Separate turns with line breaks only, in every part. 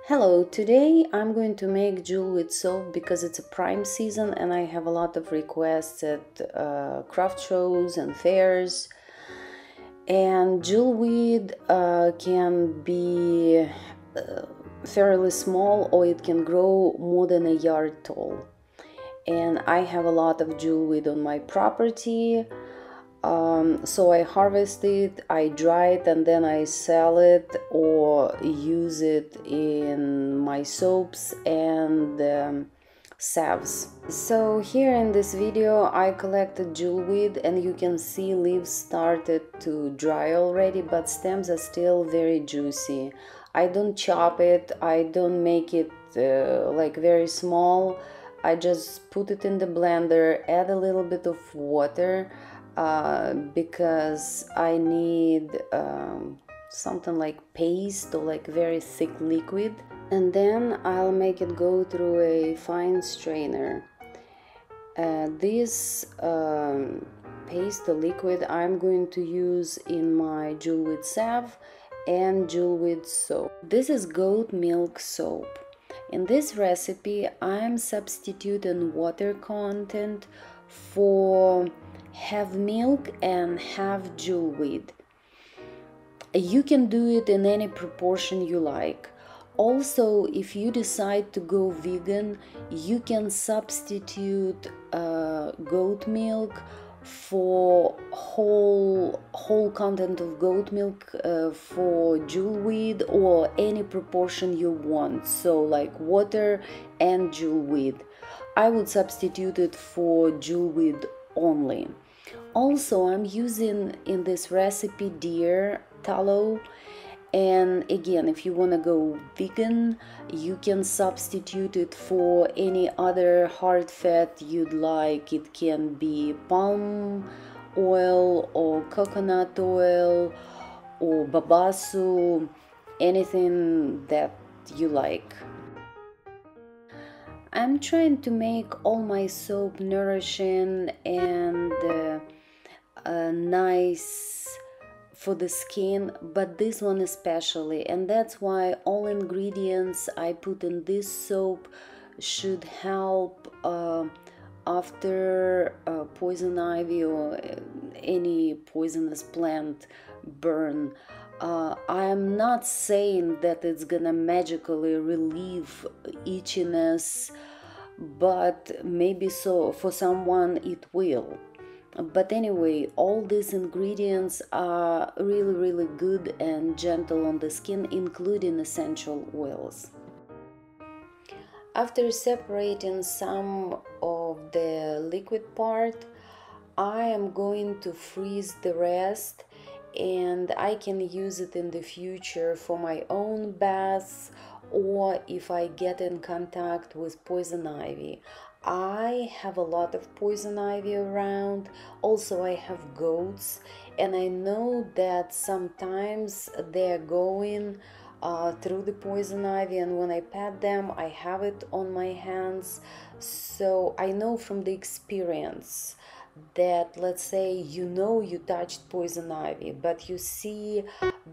Hello, today I'm going to make Jewelweed soap because it's a prime season and I have a lot of requests at craft shows and fairs. And Jewelweed can be fairly small, or it can grow more than a yard tall. And I have a lot of Jewelweed on my property. So I harvest it, I dry it, and then I sell it or use it in my soaps and salves. So here in this video I collected jewelweed, and you can see leaves started to dry already, but stems are still very juicy. I don't chop it, I don't make it like very small. I just put it in the blender, add a little bit of water because I need something like paste or like very thick liquid, and then I'll make it go through a fine strainer. This paste or liquid I'm going to use in my Jewelweed salve and Jewelweed soap. This is goat milk soap. In this recipe I'm substituting water content for half milk and half jewelweed. You can do it in any proportion you like. Also, if you decide to go vegan, you can substitute goat milk for whole content of goat milk for jewelweed, or any proportion you want, so like water and jewelweed. I would substitute it for jewelweed only. Also, I'm using in this recipe deer tallow, and again, if you want to go vegan, you can substitute it for any other hard fat you'd like. It can be palm oil or coconut oil or babasu, anything that you like. I'm trying to make all my soap nourishing and nice for the skin, but this one especially, and that's why all ingredients I put in this soap should help after poison ivy or any poisonous plant burn. I am not saying that it's gonna magically relieve itchiness, but maybe so for someone it will. But anyway, all these ingredients are really good and gentle on the skin, including essential oils. After separating some of the liquid part, I am going to freeze the rest, and I can use it in the future for my own baths, or if I get in contact with poison ivy. I have a lot of poison ivy around. Also, I have goats, and I know that sometimes they're going through the poison ivy, and when I pat them I have it on my hands. So I know from the experience that, let's say you touched poison ivy, but you see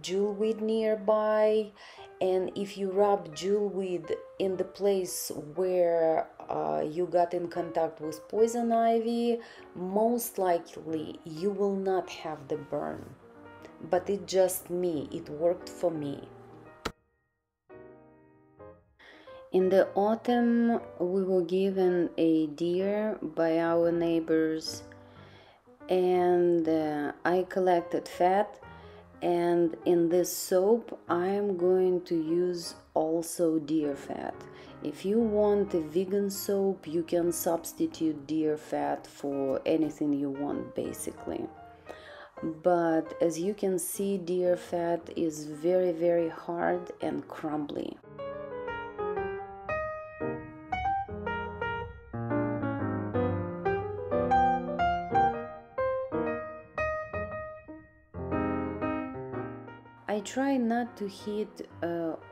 jewelweed nearby, and if you rub jewelweed in the place where you got in contact with poison ivy, most likely you will not have the burn. But it's just me, it worked for me. In the autumn, we were given a deer by our neighbors, and I collected fat, and in this soap I am going to use also deer fat. If you want a vegan soap, you can substitute deer fat for anything you want basically. But as you can see, deer fat is very hard and crumbly. I try not to heat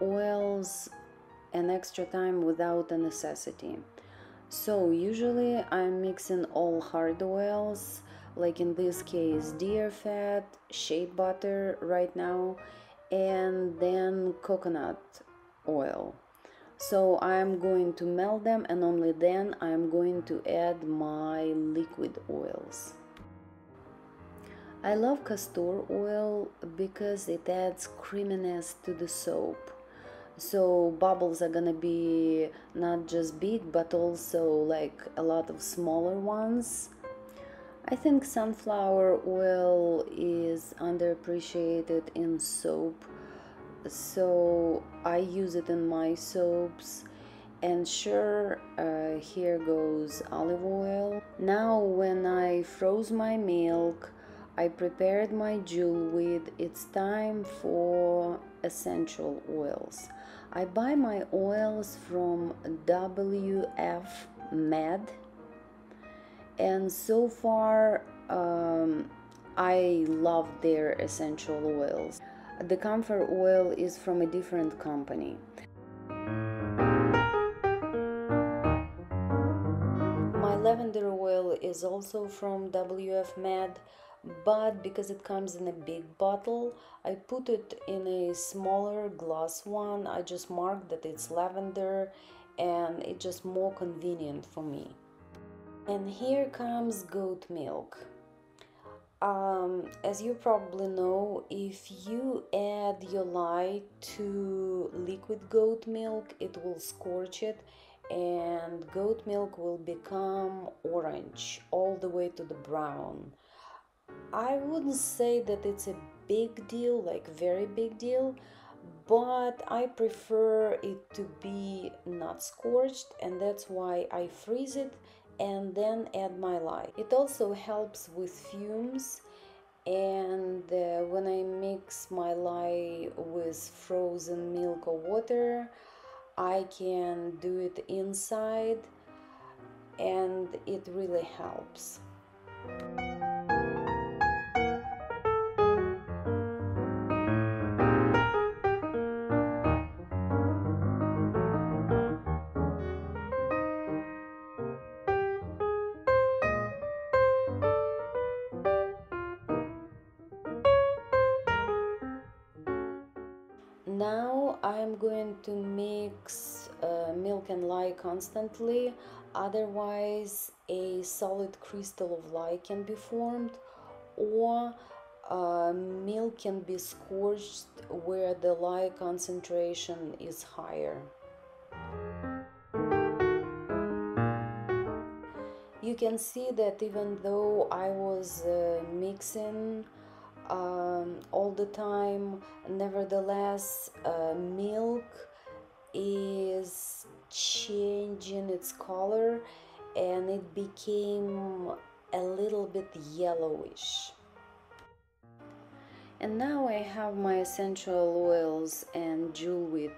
oils an extra time without a necessity. So usually I'm mixing all hard oils, like in this case deer fat, shea butter right now, and then coconut oil. So I'm going to melt them, and only then I'm going to add my liquid oils. I love castor oil because it adds creaminess to the soap. So bubbles are gonna be not just big, but also like a lot of smaller ones. I think sunflower oil is underappreciated in soap, so I use it in my soaps. And sure, here goes olive oil. Now when I froze my milk, I prepared my Jewelweed. It's time for essential oils. I buy my oils from WF Med, and so far I love their essential oils. The comfort oil is from a different company. My lavender oil is also from WF Med, but because it comes in a big bottle, I put it in a smaller glass one. I just mark that it's lavender, and it's just more convenient for me. And here comes goat milk. As you probably know, if you add your lye to liquid goat milk, it will scorch it, and goat milk will become orange all the way to the brown. I wouldn't say that it's a big deal, like very big deal, but I prefer it to be not scorched, and that's why I freeze it and then add my lye. It also helps with fumes, and when I mix my lye with frozen milk or water, I can do it inside, and it really helps. Now I'm going to mix milk and lye constantly, otherwise a solid crystal of lye can be formed, or milk can be scorched where the lye concentration is higher. You can see that even though I was mixing all the time, nevertheless milk is changing its color, and it became a little bit yellowish. And now I have my essential oils and Jewelweed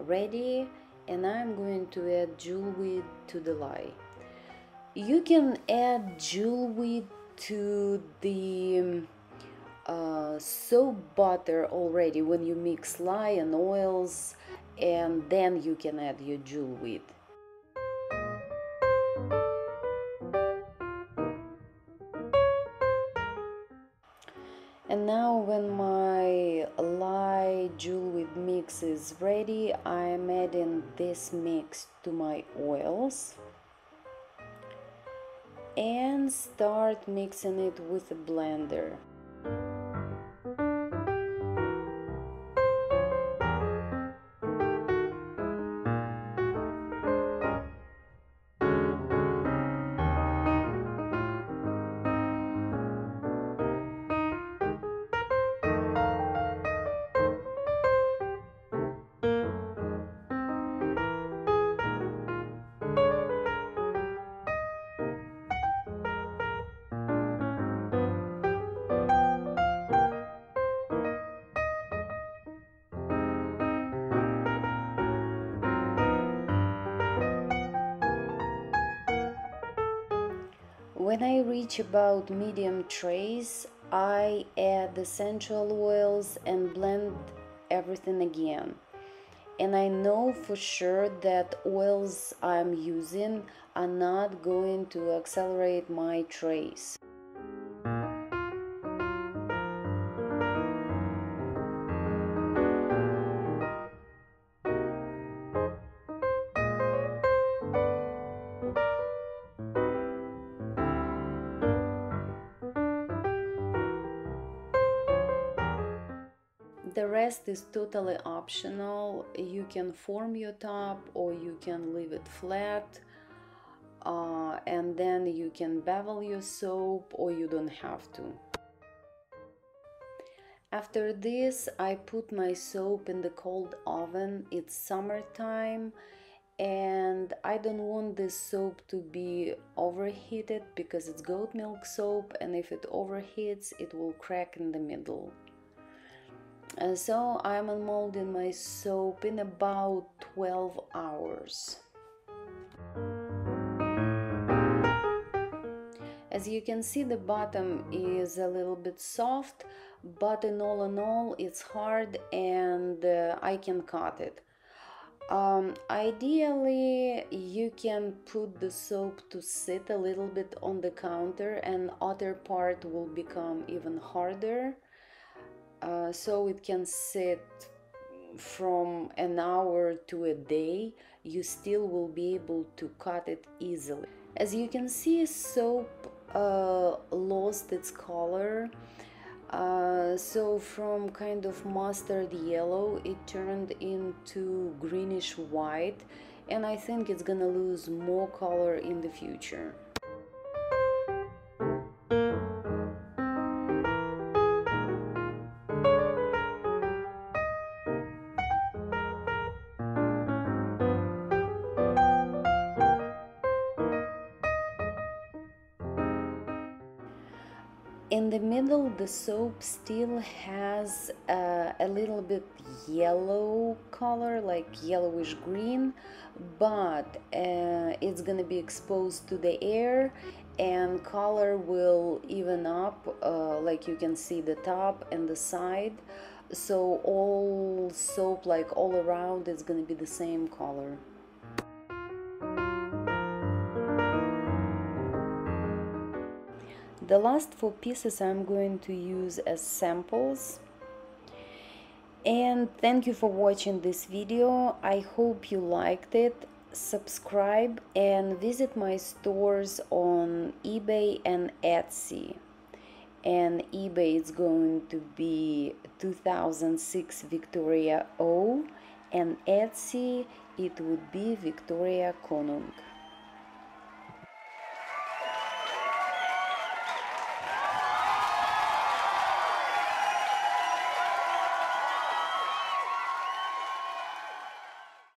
ready, and I'm going to add Jewelweed to the lye. You can add Jewelweed to the soap butter already when you mix lye and oils, and then you can add your Jewelweed. And now when my lye Jewelweed mix is ready, I'm adding this mix to my oils and start mixing it with a blender. When I reach about medium trace, I add essential oils and blend everything again. And I know for sure that oils I'm using are not going to accelerate my trace. The rest is totally optional. You can form your top or you can leave it flat, and then you can bevel your soap or you don't have to. After this, I put my soap in the cold oven. It's summertime and I don't want this soap to be overheated because it's goat milk soap, and if it overheats it will crack in the middle. So I'm unmolding my soap in about 12 hours. As you can see, the bottom is a little bit soft, but in all it's hard, and I can cut it. Ideally you can put the soap to sit a little bit on the counter and other part will become even harder, so it can sit from an hour to a day. You still will be able to cut it easily. As you can see, soap lost its color. So from kind of mustard yellow it turned into greenish white, and I think it's gonna lose more color in the future. In the middle, the soap still has a little bit yellow color, like yellowish green, but it's gonna be exposed to the air and color will even up, like you can see the top and the side. So all soap, like all around, is gonna be the same color. The last 4 pieces I'm going to use as samples. And thank you for watching this video. I hope you liked it. Subscribe and visit my stores on eBay and Etsy. And eBay is going to be 2006 Victoria O, and Etsy it would be Victoria Konung.